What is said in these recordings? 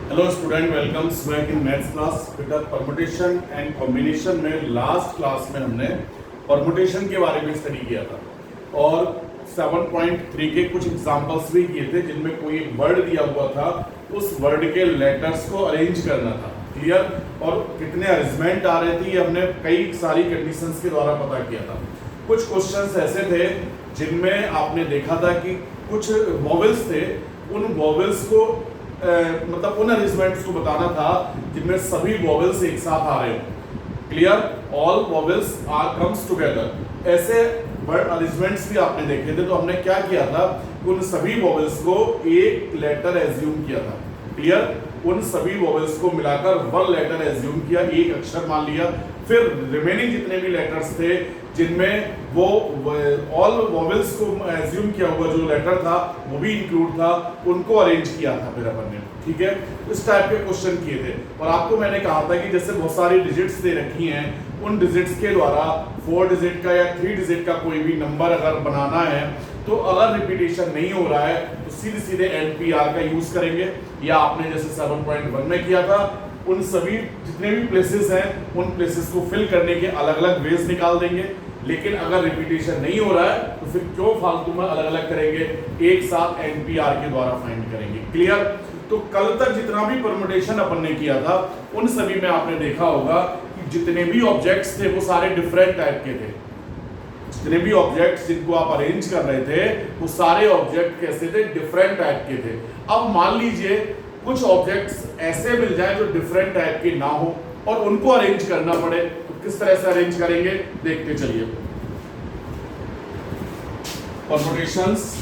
Hello student, welcome back in maths class. बेटा permutation and combination में last class में हमने परमुटेशन के बारे में स्टडी किया था और 7.3 के कुछ एग्जांपल्स भी किए थे जिनमें कोई एक वर्ड दिया हुआ था, उस वर्ड के लेटर्स को अरेंज करना था। क्लियर? और कितने अरेंजमेंट आ रहे थे ये हमने कई सारी कंडीशंस के द्वारा पता किया था। कुछ क्वेश्चंस ऐसे थे जिनमें आपने देखा था कि कुछ वॉवेल्स थे, उन वॉवेल्स को मतलब उन अरेंजमेंट्स को बताना था जिनमें सभी वॉवेल्स एक साथ आ रहे हो। Clear? All vowels are comes together. ऐसे वर्ड अरेंजमेंट्स भी आपने देखे थे। तो हमने क्या किया था, उन सभी वॉवेल्स को एक लेटर एज्यूम किया था। क्लियर? उन सभी वॉवेल्स को मिलाकर वन लेटर एज्यूम किया, एक अक्षर मान लिया। फिर रिमेनिंग जितने भी लेटर्स थे जिनमें वो ऑल वॉवेल्स को एज्यूम किया हुआ जो लेटर था वो भी इंक्लूड था, उनको अरेंज किया था फिर अपन ने। ठीक है, इस टाइप के क्वेश्चन किए थे। और आपको मैंने कहा था कि जैसे बहुत सारी डिजिट्स दे रखी हैं, उन डिजिट्स के द्वारा 4 डिजिट का या 3 डिजिट का कोई भी नंबर अगर बनाना है तो अगर रिपीटेशन नहीं हो रहा है तो सीधे सीधे NPR का यूज करेंगे, या आपने जैसे 7.1 में किया था उन सभी जितने भी प्लेसेस हैं उन प्लेसेस को फिल करने के अलग अलग वेज निकाल देंगे। लेकिन अगर रिपीटेशन नहीं हो रहा है तो फिर क्यों फालतू में अलग अलग करेंगे, एक साथ NPR के द्वारा फाइंड करेंगे। क्लियर? तो कल तक जितना भी परमुटेशन अपन ने किया था उन सभी में आपने देखा होगा कि जितने भी ऑब्जेक्ट्स थे वो सारे डिफरेंट टाइप के थे। जितने भी ऑब्जेक्ट्स जिनको आप अरेंज कर रहे थे वो सारे ऑब्जेक्ट कैसे थे, डिफरेंट टाइप के थे। अब मान लीजिए कुछ ऑब्जेक्ट्स ऐसे मिल जाए जो डिफरेंट टाइप के ना हो और उनको अरेंज करना पड़े, तो किस तरह से अरेंज करेंगे देखते चलिए। Permutations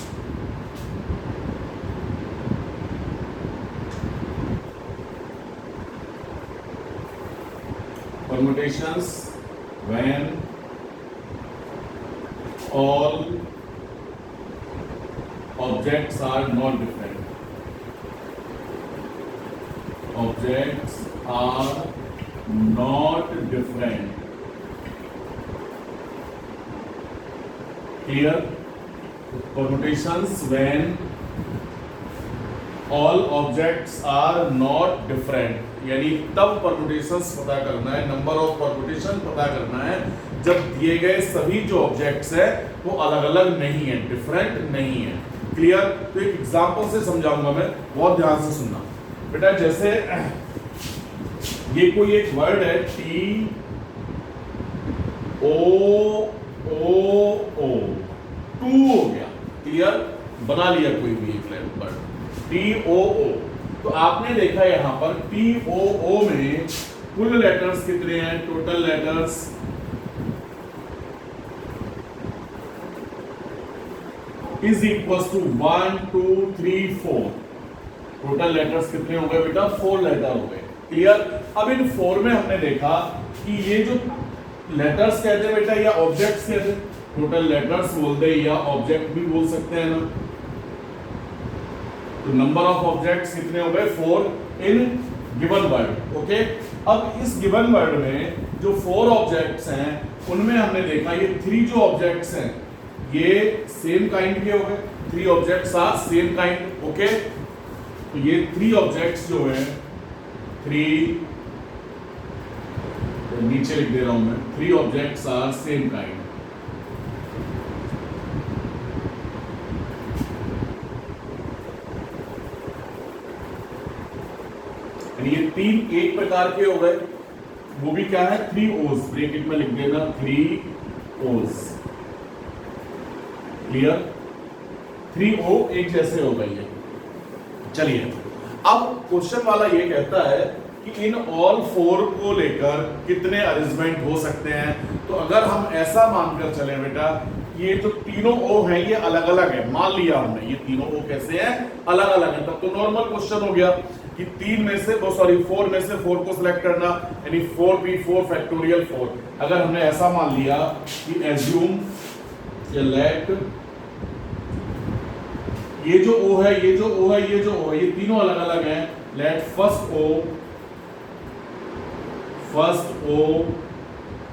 when all objects are not different. Objects are not different. Clear? Permutations when all objects are not different, यानी तब परमुटेशंस पता करना है, नंबर ऑफ परमुटेशन पता करना है जब दिए गए सभी जो ऑब्जेक्ट्स है वो अलग अलग नहीं है, डिफरेंट नहीं है। क्लियर? तो एक एग्जांपल से समझाऊंगा मैं, बहुत ध्यान से सुनना बेटा। जैसे ये कोई एक वर्ड है TOOO, टू हो गया। क्लियर? बना लिया कोई भी एक वर्ड TOO। तो आपने देखा यहां पर TOO में कुल लेटर्स कितने हैं, total letters is equal to 1 2 3 4। Total letters कितने हो गए बेटा, 4 लेटर हो गए। क्लियर? अब इन 4 में हमने देखा कि ये जो लेटर्स कहते हैं बेटा या ऑब्जेक्ट्स कहते हैं, टोटल लेटर्स बोलते हैं या ऑब्जेक्ट भी बोल सकते हैं ना। तो नंबर ऑफ ऑब्जेक्ट्स कितने हो गए, 4 इन गिवन वर्ड। ओके, अब इस गिवन वर्ड में जो 4 ऑब्जेक्ट्स हैं उनमें हमने देखा ये 3 जो ऑब्जेक्ट्स हैं ये सेम काइंड के हो गए। 3 objects are same kind. Okay, तो ये 3 ऑब्जेक्ट्स जो हैं 3, तो नीचे लिख दे रहा हूं मैं, 3 ऑब्जेक्ट्स आर सेम काइंड। ये 3 एक प्रकार के हो गए, वो भी क्या है, 3 O's। ब्रैकेट में लिख देना 3 O's। क्लियर? 3 O एक जैसे हो गई है। चलिए, अब क्वेश्चन वाला ये कहता है कि इन ऑल 4 को लेकर कितने अरेंजमेंट हो सकते हैं। तो अगर हम ऐसा मानकर चले बेटा, ये जो तीनों O हैं ये अलग अलग है, मान लिया हमने ये तीनों O कैसे हैं, अलग अलग है, तब तो नॉर्मल क्वेश्चन हो गया कि 4 में से 4 को सिलेक्ट करना, यानी 4p4 फैक्टोरियल 4। अगर हमने ऐसा मान लिया कि एज्यूम या लेट ये जो O है, ये जो O है, ये जो O है, ये तीनों अलग अलग हैं। Let first O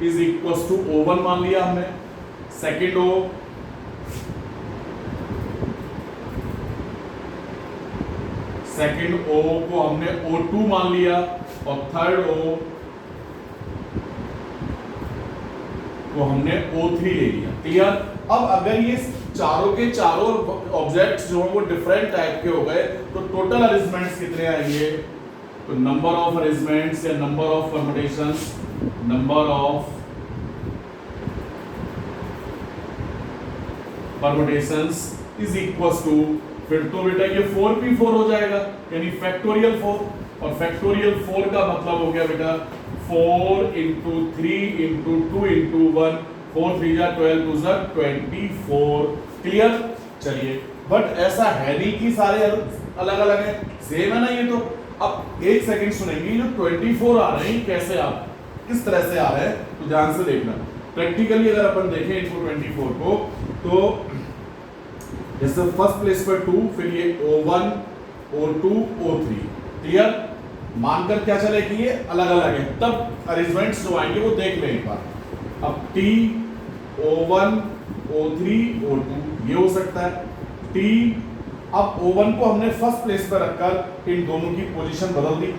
is equal to O1 मान लिया हमने, सेकेंड O सेकंड O को हमने O2 मान लिया और थर्ड O को हमने O3 ले लिया। क्लियर? अब अगर ये चारों के चारों ऑब्जेक्ट्स जो हैं वो डिफरेंट टाइप के हो गए तो टोटल अरेंजमेंट्स कितने आएंगे? तो नंबर ऑफ अरेंजमेंट्स या number of permutations, number of permutations is equal to, फिर तो बेटा ये 4p4 हो जाएगा यानी फैक्टोरियल 4, और फैक्टोरियल 4 का मतलब हो गया बेटा 4 इंटू 3 इंटू 2 इंटू 1, 4 3 जा 12 2 जा 24। क्लियर? चलिए, बट ऐसा है नहीं कि सारे अलग अलग हैं, सेम है ना ये तो। अब एक सेकंड सुनेंगे, जो 24 आ रहे हैं कैसे आप किस तरह से आ रहे हैं तो ध्यान से देखना। प्रैक्टिकली अगर अपन देखें इनको 24 को तो जैसे फर्स्ट प्लेस पर 2, फिर ये O1 O2 O3। क्लियर? मानकर क्या चले कि ये अलग अलग है, तब अरेंजमेंट्स जो आएंगे वो देख लें एक बार। अब T O1 O3 O2 ये हो सकता है T। अब O1 को हमने फर्स्ट प्लेस पर रखकर इन दोनों की पोजीशन बदल दी।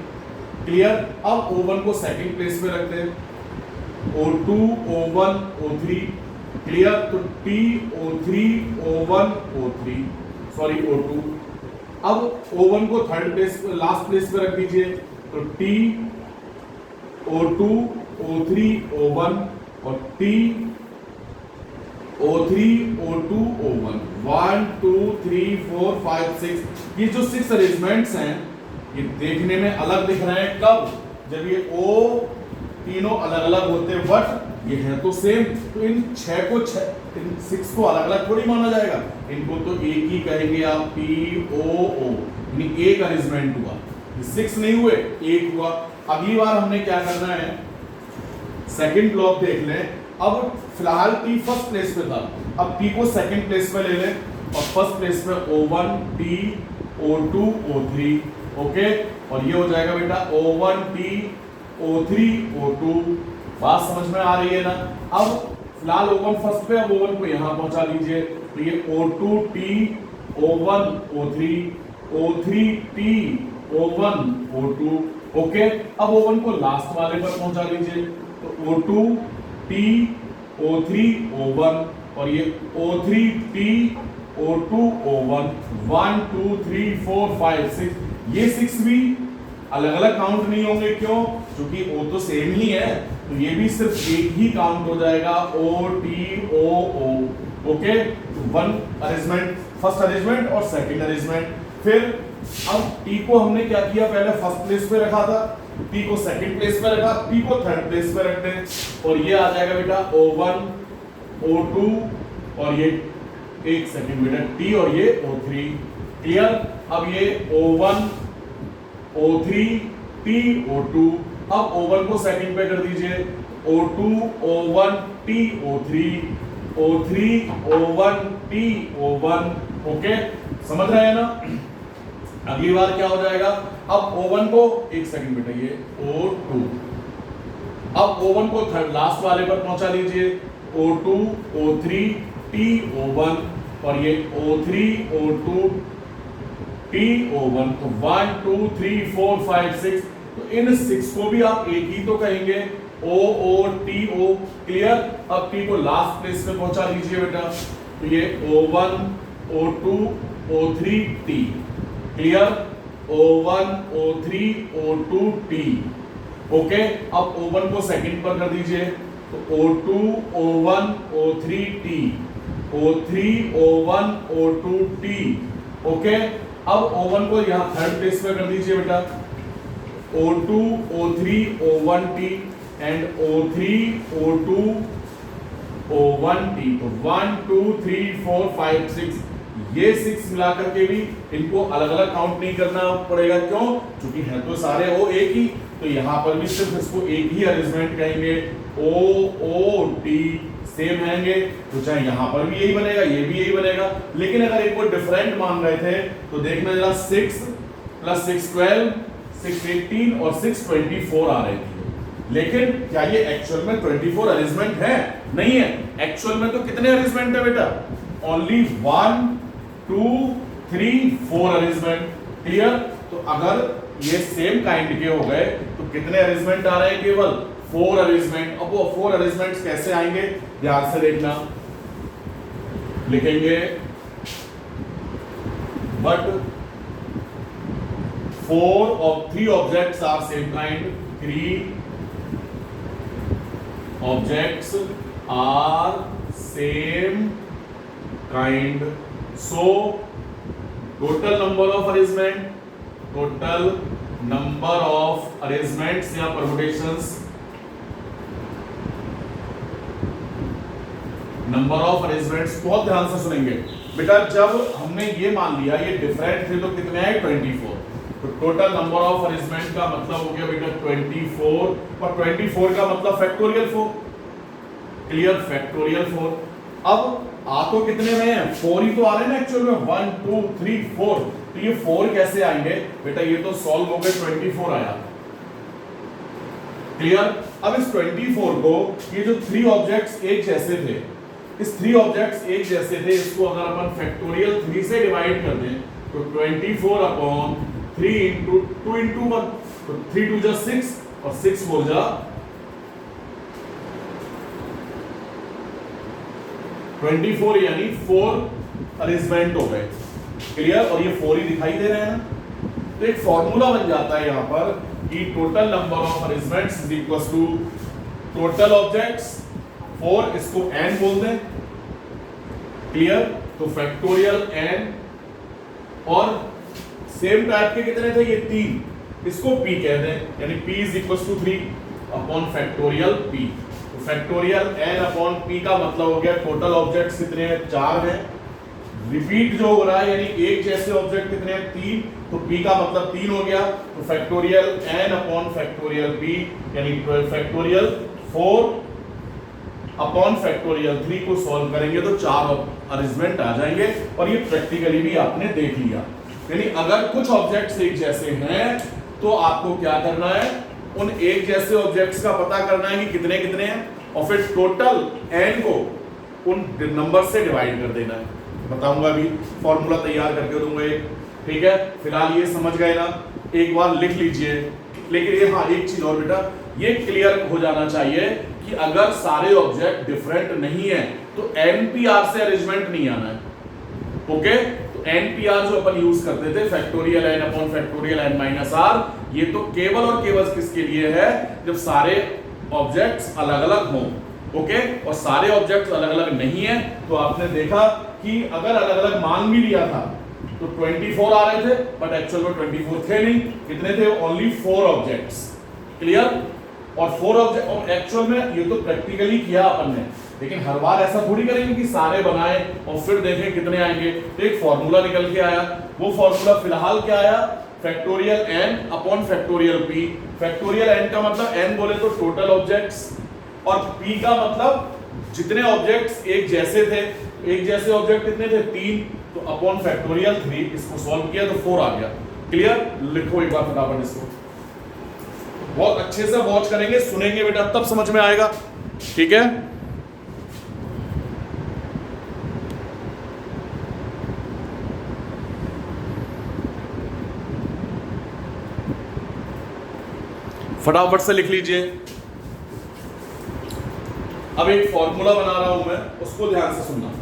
क्लियर? अब O1 को सेकंड प्लेस पे रखते हैं, O2 O1 O3। क्लियर? तो T O3 O1 O3 sorry O2। अब O1 को थर्ड प्लेस लास्ट प्लेस पे रख दीजिए, तो T O2 O3 O1 और T O3 O2 O1। 1 2 3 4 5 6 ये जो 6 अरेंजमेंट्स हैं ये देखने में अलग दिख रहे हैं कब? जब ये O तीनों अलग अलग होते हैं, बट ये है तो सेम। तो इन 6 को अलग अलग थोड़ी माना जाएगा, इनको तो एक ही कहेंगे आप, POO यानी एक अरेंजमेंट हुआ। 6 नहीं हुए, एक हुआ। अगली बार हमने क्या करना है, सेकंड ब्लॉक देख लें। अब फिलहाल T फर्स्ट प्लेस पे था, अब T को सेकंड प्लेस पे ले लें और फर्स्ट प्लेस पे O1 T O2 O3। Okay, और ये हो जाएगा बेटा O1 T O3 O2। बात समझ में आ रही है ना? अब फिलहाल O1 फर्स्ट पे, अब O1 को यहां पहुंचा लीजिए, तो ये O2 T O1 O3 O3 T O1 O2। Okay, अब O1 को लास्ट वाले पर पहुंचा लीजिए, तो O2 T O3 O1 और ये O3 T O2 O1। 1 2 3 4 5 6 ये 6 भी अलग अलग काउंट नहीं होंगे, क्यों? क्योंकि O तो सेम ही है, तो ये भी सिर्फ एक ही काउंट हो जाएगा, O T O O। Okay, one arrangement, first arrangement और सेकंड अरेंजमेंट। फिर अब T को हमने क्या किया, पहले फर्स्ट प्लेस पे रखा था, T को सेकंड प्लेस पे रखा, T को थर्ड प्लेस पे रखते हैं, और ये आ जाएगा बेटा O1 O2 और ये एक सेकंड बेटा T और ये O3। क्लियर? अब ये O1 O3 T O2। अब O1 को सेकंड पे कर दीजिए, O2 O1 T O3 O3 O1 T O1। Okay, समझ रहे हैं ना? अगली बार क्या हो जाएगा, अब O1 को एक सेकंड बेटा ये O2, अब O1 को थर्ड लास्ट वाले पर पहुंचा लीजिए, O2 O3 T O1 और ये O3 O2 T O1। तो 1 2 3 4 5 6, तो इन 6 को भी आप एक ही तो कहेंगे, O O T O। Clear? अब T को लास्ट प्लेस पे पहुंचा लीजिए बेटा, तो ये O1 O2 O3 T। Clear? O1 O3 O2 T। Okay, अब O1 को सेकंड पर कर दीजिए, तो O2 O1 O3 T O3 O1 O2 T। Okay, अब O1 को यहां थर्ड प्लेस पे कर दीजिए बेटा, O2 O3 O1 T and O3 O2 O1 T। तो 1 2 3 4 5 6 ये 6 मिलाकर के भी इनको अलग अलग काउंट नहीं करना पड़ेगा, क्यों? क्योंकि है तो सारे O एक ही, तो यहां पर भी सिर्फ इसको एक ही अरेंजमेंट कहेंगे, O O T सेम रहेंगे, तो चाहे यहां पर भी यही बनेगा, ये भी यही बनेगा। लेकिन अगर इनको डिफरेंट मान रहे थे तो देखना जरा, 6 + 6 12 6 18 और 6 24 आ रही थी। लेकिन क्या ये एक्चुअल में 24 अरेंजमेंट है? नहीं है। एक्चुअल में तो कितने अरेंजमेंट है बेटा? Only 1 2 3 4 arrangement. क्लियर? तो अगर ये सेम काइंड के हो गए तो कितने अरेंजमेंट आ रहे हैं? केवल 4 अरेंजमेंट। अब वो 4 अरेंजमेंट्स कैसे आएंगे ध्यान से देखना। लिखेंगे but 3 objects are same kind, 3 objects are same kind, so total number of arrangements या permutations, नंबर ऑफ अरेंजमेंट्स। बहुत ध्यान से सुनेंगे बेटा, जब हमने ये मान लिया ये डिफरेंट थे तो कितने आए? 24। तो टोटल नंबर ऑफ अरेंजमेंट का मतलब हो गया बेटा 24, और 24 का मतलब फैक्टोरियल 4। क्लियर? फैक्टोरियल 4। अब आ तो कितने में है? 4 ही तो आ रहे हैं ना एक्चुअल में, 1 2 3 4। तो ये 4 कैसे आएंगे बेटा? ये तो सॉल्व हो गए, 24 आया। क्लियर? अब इस 24 को ये जो 3 ऑब्जेक्ट्स एक जैसे थे, इस 3 ऑब्जेक्ट्स एक जैसे थे, इसको अगर अपन फैक्टोरियल 3 से डिवाइड कर दें तो 24 अपॉन 3 इंटू 2 इंटू 1, तो 3 2 जा 6 और 6 4 जा 24, यानी 4 अरेंजमेंट हो गए। क्लियर? और ये 4 ही दिखाई दे रहे हैं ना। तो एक फॉर्मूला बन जाता है यहां पर कि total number of arrangements is equal to total objects 4, इसको n बोल दें। क्लियर? तो फैक्टोरियल n, और सेम टाइप के कितने थे? ये 3, इसको p कह दें, यानी p is equal to 3 upon factorial p। तो फैक्टोरियल n अपॉन p का मतलब हो गया टोटल ऑब्जेक्ट्स कितने हैं? 4 हैं। रिपीट जो हो रहा है यानी एक जैसे ऑब्जेक्ट कितने हैं? 3, तो p का मतलब 3 हो गया। तो factorial n upon factorial p, यानी फैक्टोरियल 4 अपॉन फैक्टोरियल 3 को सॉल्व करेंगे तो 4 अरेंजमेंट आ जाएंगे। और ये प्रैक्टिकली भी आपने देख लिया। यानी अगर कुछ ऑब्जेक्ट्स एक जैसे हैं तो आपको क्या करना है? उन एक जैसे ऑब्जेक्ट्स का पता करना है कि कितने कितने हैं, और फिर टोटल n को उन नंबर से डिवाइड कर देना है। बताऊंगा अभी, फॉर्मूला तैयार करके दूंगा एक। ठीक है? फिलहाल ये समझ गए ना? एक बार लिख लीजिए। लेकिन ये हाँ, एक चीज और बेटा, ये क्लियर हो जाना चाहिए कि अगर सारे ऑब्जेक्ट डिफरेंट नहीं है तो NPR से अरेंजमेंट नहीं आना है। ओके? तो NPR जो अपन यूज करते थे, factorial n upon factorial n minus r, ये तो केवल और केवल किसके लिए है? जब सारे ऑब्जेक्ट्स अलग अलग हों। ओके? और सारे ऑब्जेक्ट्स अलग अलग नहीं है तो आपने देखा कि अगर अलग अलग मान भी लिया था तो 24 आ रहे थे, बट एक्चुअल में 24 थे नहीं। कितने थे? Only 4 objects. क्लियर? और 4 ऑब्जेक्ट, और एक्चुअल में ये तो प्रैक्टिकली किया अपन ने, लेकिन हर बार ऐसा थोड़ी करेंगे कि सारे बनाए और फिर देखें कितने आएंगे। तो एक फॉर्मूला निकल के आया। वो फॉर्मूला फिलहाल क्या आया? Factorial n upon factorial p। Factorial n का मतलब n बोले तो टोटल ऑब्जेक्ट्स, और p का मतलब जितने ऑब्जेक्ट्स एक जैसे थे। एक जैसे ऑब्जेक्ट कितने थे? 3, तो अपॉन फैक्टोरियल 3, इसको सॉल्व किया तो 4 आ गया। क्लियर? लिखो एक बार फटाफट इसको, बहुत अच्छे से वॉच करेंगे, सुनेंगे बेटा, तब समझ में आएगा। ठीक है? फटाफट से लिख लीजिए। अब एक फॉर्मूला बना रहा हूं मैं, उसको ध्यान से सुनना।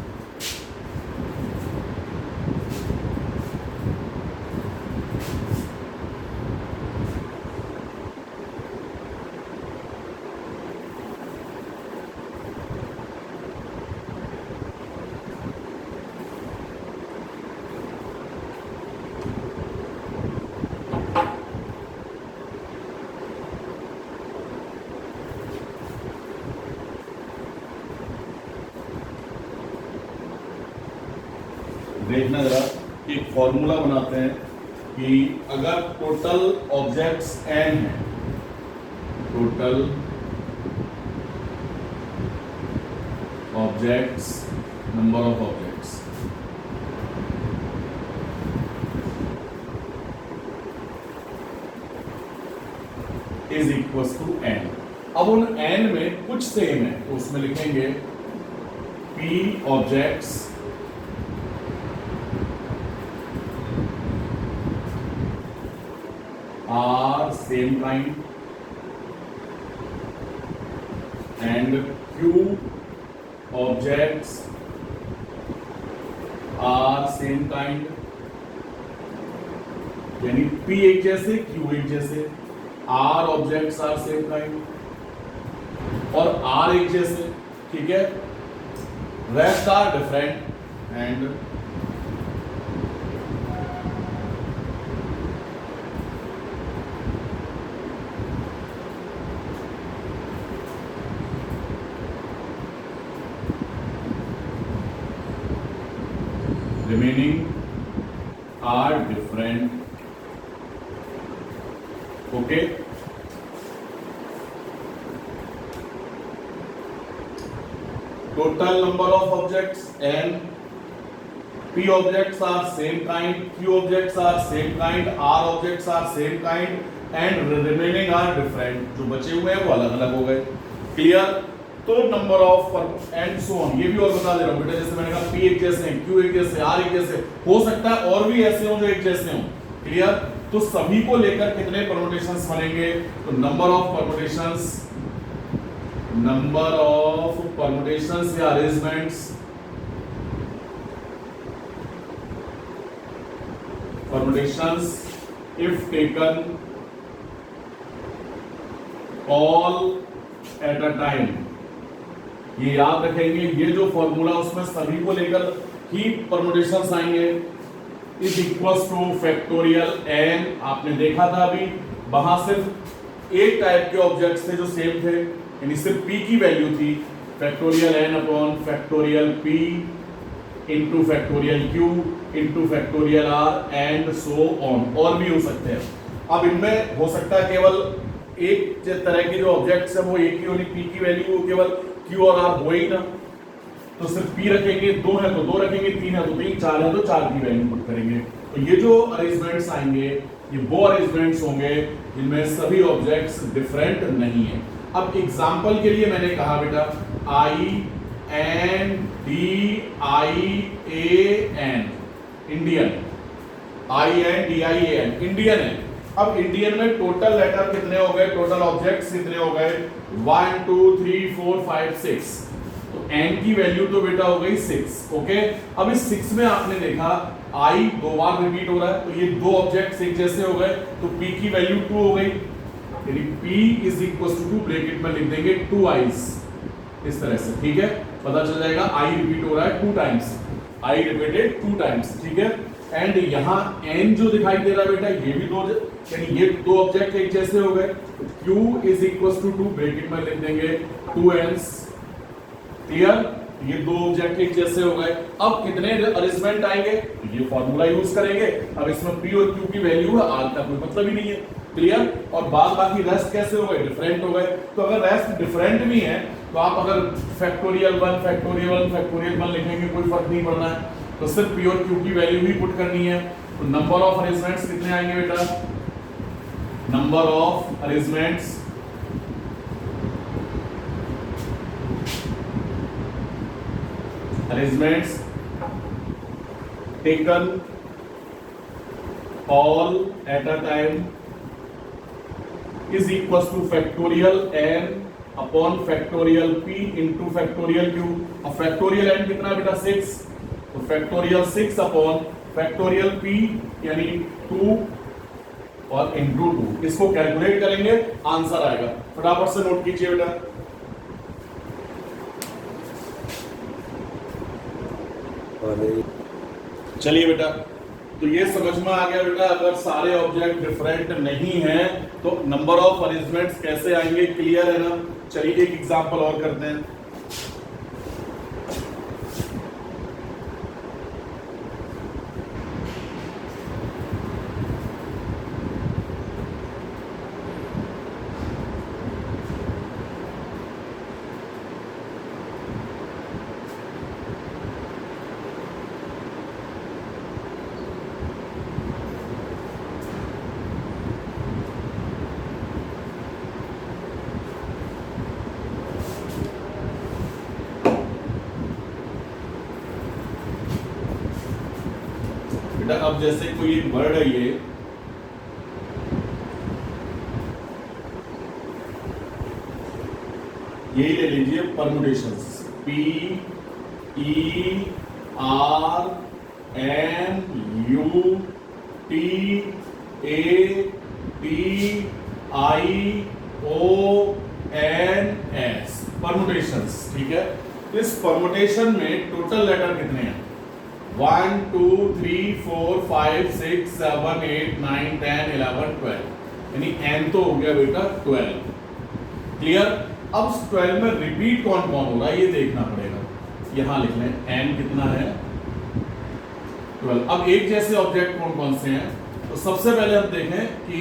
देखना जरा, एक फॉर्मूला बनाते हैं कि अगर टोटल ऑब्जेक्ट्स n है, total objects, number of objects, is equal to n। अब उन n में कुछ सेम है तो उसमें लिखेंगे p objects are same kind and Q objects are same kind, यानी P एक जैसे Q एक जैसे, R objects are same kind और R एक जैसे, ठीक है, rest are different and remaining are different. Okay, total number of objects and P objects are same kind, Q objects are same kind, R objects are same kind and remaining are different. जो बचे हुए हैं वो अलग अलग हो गए. Clear? तो number of and so on, ये भी और बता दे रहा हूं बेटा, जैसे मैंने कहा P एक जैसे हैं, Q एक जैसे, R एक जैसे, हो सकता है और भी ऐसे हो जो एक जैसे हों. क्लियर? तो सभी को लेकर कितने परम्यूटेशंस बनेंगे? तो नंबर ऑफ परम्यूटेशंस या arrangements, permutations if taken all at a time. ये याद रखेंगे, ये जो फॉर्मूला उसमें सभी को लेकर ही परम्यूटेशंस आएंगे. Is equals two factorial n. आपने देखा था अभी, वहां सिर्फ एक टाइप के ऑब्जेक्ट्स थे जो सेम थे, यानी सिर्फ p की वैल्यू थी. Factorial n upon factorial p into factorial q into factorial r and so on. और भी हो सकते हैं. अब इनमें हो सकता है केवल एक तरह के जो ऑब्जेक्ट्स है वो एक ही होनी, p की वैल्यू केवल q और r हो ही ना, तो सिर्फ p रखेंगे, दो है तो दो रखेंगे, तीन है तो तीन, चार है तो चार की वैल्यू पुट करेंगे. तो ये जो अरेंजमेंट्स आएंगे ये वो अरेंजमेंट्स होंगे जिनमें सभी ऑब्जेक्ट्स डिफरेंट नहीं है. अब एग्जांपल के लिए मैंने कहा बेटा I N D I A N, Indian, I N D I A N Indian है. अब इंडियन में टोटल लेटर कितने हो गए, टोटल ऑब्जेक्ट्स कितने हो गए? 1 2 3 4 5 6. तो n की वैल्यू तो बेटा हो गई 6. ओके, अब इस 6 में आपने देखा I दो बार रिपीट हो रहा है, तो ये दो ऑब्जेक्ट्स एक जैसे हो गए, तो p की वैल्यू 2 हो गई, यानी p is equal to 2, bracket में लिख देंगे 2 i's, इस तरह से. ठीक है, पता चल जाएगा I रिपीट हो रहा है 2 टाइम्स, I रिपीटेड 2 टाइम्स. ठीक है, एंड यहाँ n जो दिखाई दे रहा है बेटा ये भी दो, यानी ये दो ऑब्जेक्ट एक जैसे हो गए. q is equal to 2, bracket में लिख देंगे 2n's. क्लियर? ये दो ऑब्जेक्ट एक जैसे हो गए. अब कितने अरेंजमेंट आएंगे? ये फॉर्मूला यूज करेंगे. अब इसमें p और q की वैल्यू है, r का कोई मतलब ही नहीं है. क्लियर? और बाद बाकी रेस्ट कैसे हो गए? डिफरेंट हो गए. तो अगर रेस्ट डिफरेंट भी है तो आप अगर फैक्टोरियल 1 फैक्टोरियल 1 फैक्टोरियल 1 लिखेंगे, कोई फर्क नहीं पड़ना है, तो सिर्फ p और q की वैल्यू ही पुट करनी है. तो नंबर ऑफ अरेंजमेंट्स कितने आएंगे बेटा? Number of arrangements taken all at a time is equals to factorial n upon factorial p into factorial q. अब factorial n कितना बेटा? 6. तो factorial 6 upon factorial p यानी 2 और into 2. इसको कैलकुलेट करेंगे, आंसर आएगा. फटाफट से नोट कीजिए बेटा. चलिए बेटा, तो ये समझ में आ गया बेटा, अगर सारे ऑब्जेक्ट डिफरेंट नहीं हैं तो नंबर ऑफ अरेंजमेंट्स कैसे आएंगे. क्लियर है ना? चलिए एक एग्जांपल और करते हैं. अब जैसे कोई वर्ड है, ये यही ले लीजिए permutations, P E R M U T A T I O N S, permutations. ठीक है, इस परमुटेशन में टोटल लेटर कितने हैं? 1 2 3 4 5 6 7 8 9 10 11 12, यानी n तो हो गया बेटा 12। क्लियर? अब 12 में रिपीट कौन कौन हो रहा है ये देखना पड़ेगा। यहां लिख लें n कितना है, 12। अब एक जैसे ऑब्जेक्ट कौन कौन से हैं? तो सबसे पहले हम देखें कि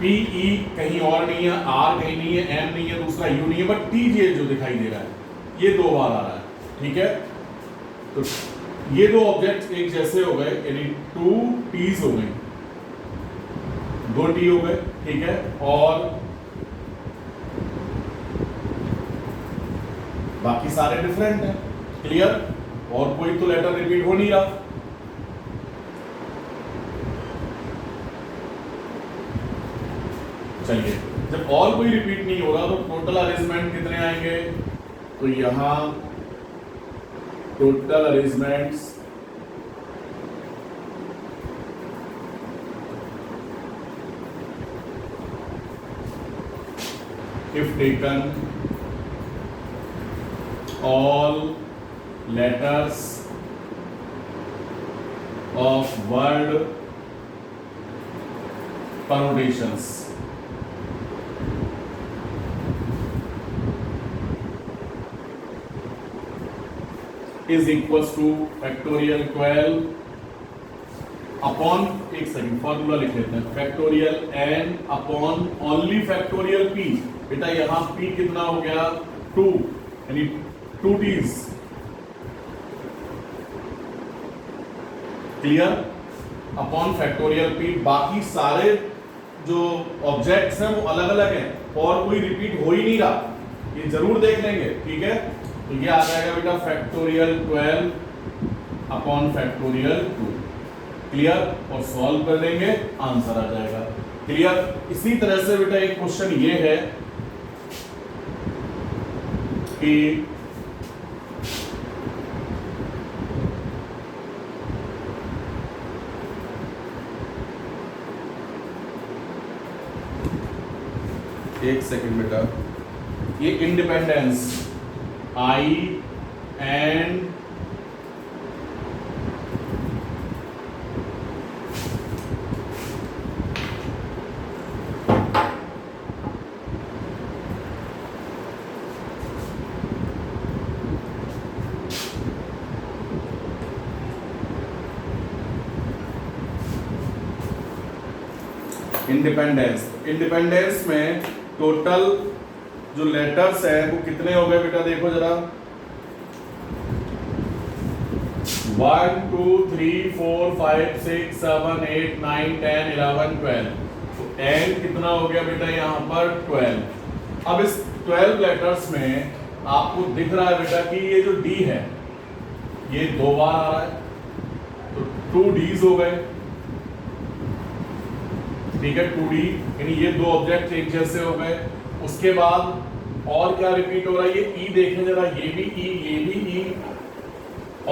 P E कहीं और नहीं है, R कहीं नहीं है, M नहीं है, दूसरा U नहीं है, बट T J जो दिखाई दे रहा है ये 2 बार आ रहा है। ठीक है, तो ये 2 ऑब्जेक्ट एक जैसे हो गए, यानी 2 T's हो गए, 2 T हो गए। ठीक है, और बाकी सारे डिफरेंट हैं। क्लियर? और कोई तो लेटर रिपीट हो नहीं रहा। चलिए, जब और कोई रिपीट नहीं हो रहा तो टोटल अरेंजमेंट कितने आएंगे? तो यहां total arrangements if taken all letters of word permutations is equals to factorial 12 upon, एक सेकंड फॉर्मूला लिख लेते हैं, factorial n upon only factorial p। बेटा यहां p कितना हो गया? 2, यानी 2 t's। Clear? Upon factorial p। बाकी सारे जो ऑब्जेक्ट्स हैं वो अलग अलग हैं और कोई रिपीट हो ही नहीं रहा, ये जरूर देख लेंगे। ठीक है, तो ये आ जाएगा बेटा फैक्टोरियल 12 अपॉन फैक्टोरियल 2। क्लियर? और सॉल्व कर देंगे, आंसर आ जाएगा। क्लियर? इसी तरह से बेटा एक क्वेश्चन ये है कि एक सेकंड बेटा, ये इंडिपेंडेंस I and इंडिपेंडेंस में टोटल जो लेटर्स है वो कितने हो गए बेटा? देखो जरा, 1 2 3 4 5 6 7 8 9 10 11 12। तो n कितना हो गया बेटा यहाँ पर? 12। अब इस 12 लेटर्स में आपको दिख रहा है बेटा कि ये जो D है ये 2 बार आ रहा है, तो 2 D's हो गए। ठीक है, 2D, यानी ये 2 ऑब्जेक्ट एक जैसे हो गए। उसके बाद और क्या रिपीट हो रहा है? ये E देखें जरा, ये भी E, ये भी E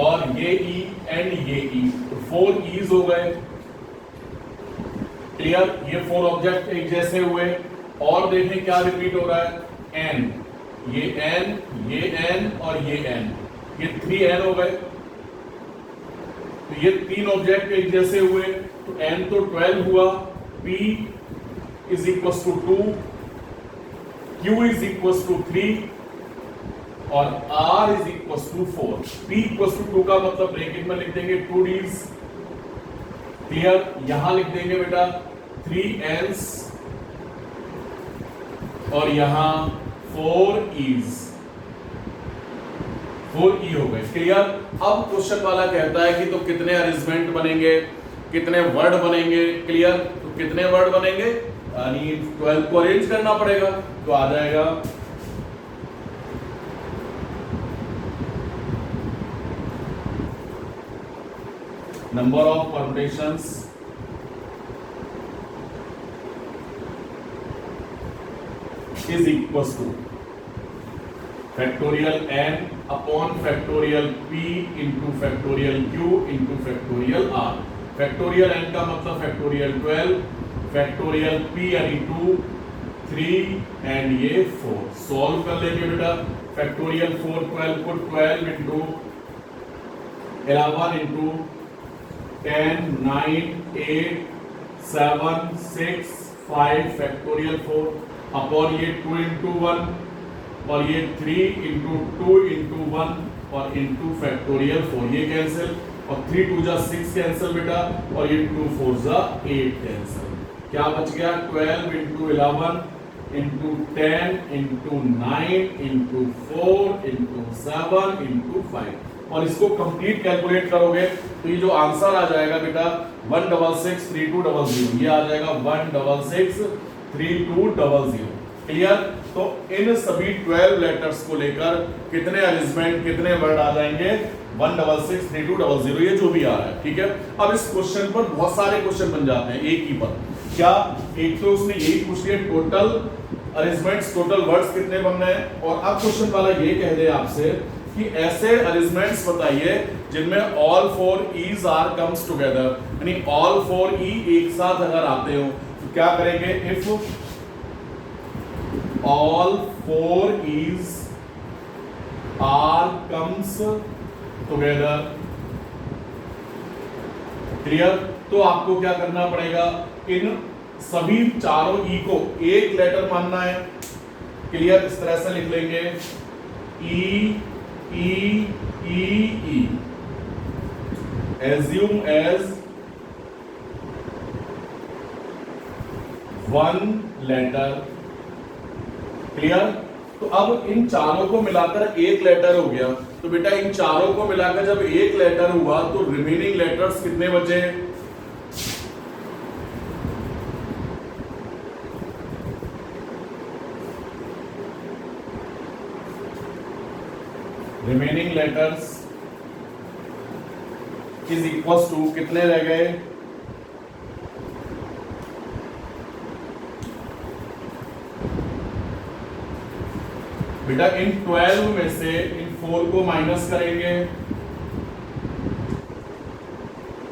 और ये E एंड ये E, तो 4 E's हो गए। क्लियर? ये 4 ऑब्जेक्ट एक जैसे हुए। और देखें क्या रिपीट हो रहा है? N, ये N, ये N और ये N, ये 3N हो गए। तो ये 3 ऑब्जेक्ट एक जैसे हुए, तो N तो 12 हुआ। P is equals to 2, Q is equals to 3 और R is equals to 4। P equals to 2 का मतलब ब्रैकेट में लिख देंगे 2D's। क्लियर? यहां लिख देंगे बेटा 3N's और यहां 4E's, 4E हो गए। क्लियर? अब क्वेश्चन वाला कहता है कि तो कितने अरेंजमेंट बनेंगे, कितने वर्ड बनेंगे। क्लियर? तो कितने वर्ड बनेंगे, यानी 12 को अरेंज करना पड़ेगा, तो आ जाएगा number of permutations is equal to factorial n upon factorial p into factorial q into factorial r। Factorial n का मतलब फैक्टोरियल 12, फैक्टोरियल p यानी 2, 3 एंड ये 4। सॉल्व कर लेंगे बेटा। फैक्टोरियल 4 12 को 12 इंटू 11 इंटू 10 9 8 7 6 5 फैक्टोरियल 4 अपॉन ये 2 इंटू 1 और ये 3 इंटू 2 इंटू 1 और इंटू फैक्टोरियल 4। ये कैंसिल और 3 2 जा 6 कैंसिल बेटा और ये 2 4 जा 8 कैंसिल। क्या बच गया 12 into 11 into 10 into 9 into 4 into 7 into 5 और इसको कंप्लीट कैलकुलेट करोगे तो ये जो आंसर आ जाएगा बेटा 1663200। ये आ जाएगा 1663200। क्लियर? तो इन सभी 12 लेटर्स को लेकर कितने अरेंजमेंट कितने वर्ड आ जाएंगे 1663200। ये जो भी आ रहा है ठीक है। अब इस क्वेश्चन पर बहुत सारे क्वेश्चन बन जाते हैं एक ही पर। क्या एक तो उसने यही पूछ लिया टोटल अरेंजमेंट्स टोटल वर्ड्स कितने बन रहे हैं और अब क्वेश्चन वाला ये कह दे आपसे कि ऐसे अरेंजमेंट्स बताइए जिनमें all 4 Es are comes together, यानी ऑल 4 ई एक साथ अगर आते हो तो क्या करेंगे if all 4 Es are comes together. Clear? तो आपको क्या करना पड़ेगा इन सभी चारों ई को एक लेटर मानना है। क्लियर? इस तरह से लिख लेंगे ई ई ई ई assume as one letter। Clear? तो अब इन चारों को मिलाकर एक लेटर हो गया तो बेटा इन चारों को मिलाकर जब एक लेटर हुआ तो रिमेनिंग लेटर्स कितने बचे? Remaining letters is equal to कितने रह गए? बेटा इन 12 में से इन 4 को माइनस करेंगे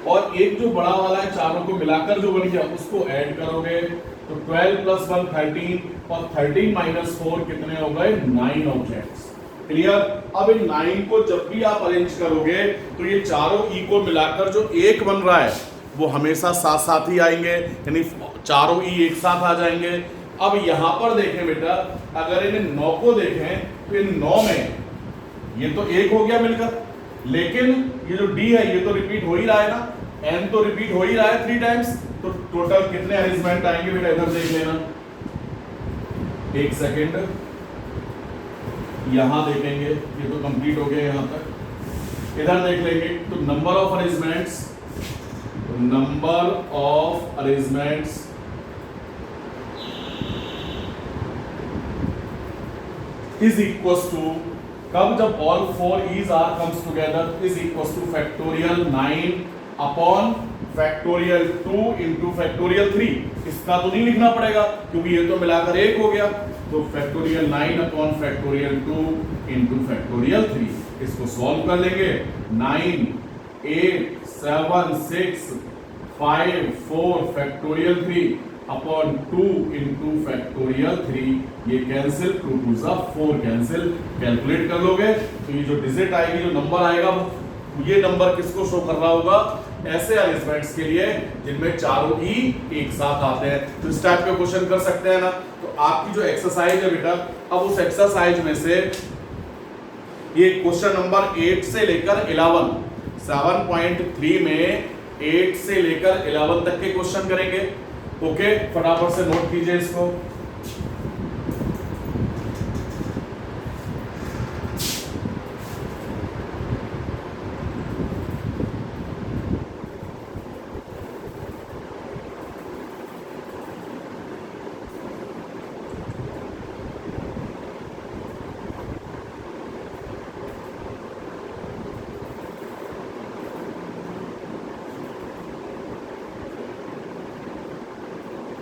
और एक जो बड़ा वाला है चारों को मिलाकर जो बन गया उसको ऐड करोगे तो 12 प्लस 1 13 और 13 माइनस 4 कितने हो गए 9 ऑब्जेक्ट्स। क्लियर? अब इन 9 को जब भी आप अरेंज करोगे तो ये चारों ई को मिलाकर जो एक बन रहा है वो हमेशा साथ साथ ही आएंगे, यानी चारों ई एक साथ आ जाएंगे। अब यहां पर देखें बेटा अगर इन 9 को देखें तो इन 9 में ये तो एक हो गया मिलकर, लेकिन ये जो डी है ये तो रिपीट हो ही रहा है ना, एन तो रिपीट हो ही रहा है 3 टाइम्स। तो टोटल कितने अरेंजमेंट आएंगे बेटा इधर देख लेना। एक सेकेंड यहां देखेंगे ये तो कंप्लीट हो गया यहां तक। इधर देख लेंगे तो number of arrangements is equal to कब जब all 4 Es are comes together is equal to factorial 9 upon factorial 2 into factorial 3। इसका तो नहीं लिखना पड़ेगा क्योंकि ये तो मिलाकर एक हो गया। तो factorial 9 upon factorial 2 into factorial 3। इसको सॉल्व कर लेंगे 9 8 7 6 5 4 फैक्टोरियल 3 अपॉन 2 इंटू फैक्टोरियल 3। ये कैंसिल 2 2 जा 4 कैंसिल। कैलकुलेट कर लोगे तो ये जो डिजिट आएगी जो नंबर आएगा ये नंबर किसको शो कर रहा होगा? ऐसे अरेंजमेंट्स के लिए जिनमें चारों ई एक साथ आते हैं। तो इस टाइप के क्वेश्चन कर सकते हैं ना। तो आपकी जो एक्सरसाइज है बेटा अब उस एक्सरसाइज में से ये क्वेश्चन नंबर 8 से लेकर 11 7.3 में 8 से लेकर 11 तक के क्वेश्चन करेंगे। ओके फटाफट से नोट कीजिए इसको।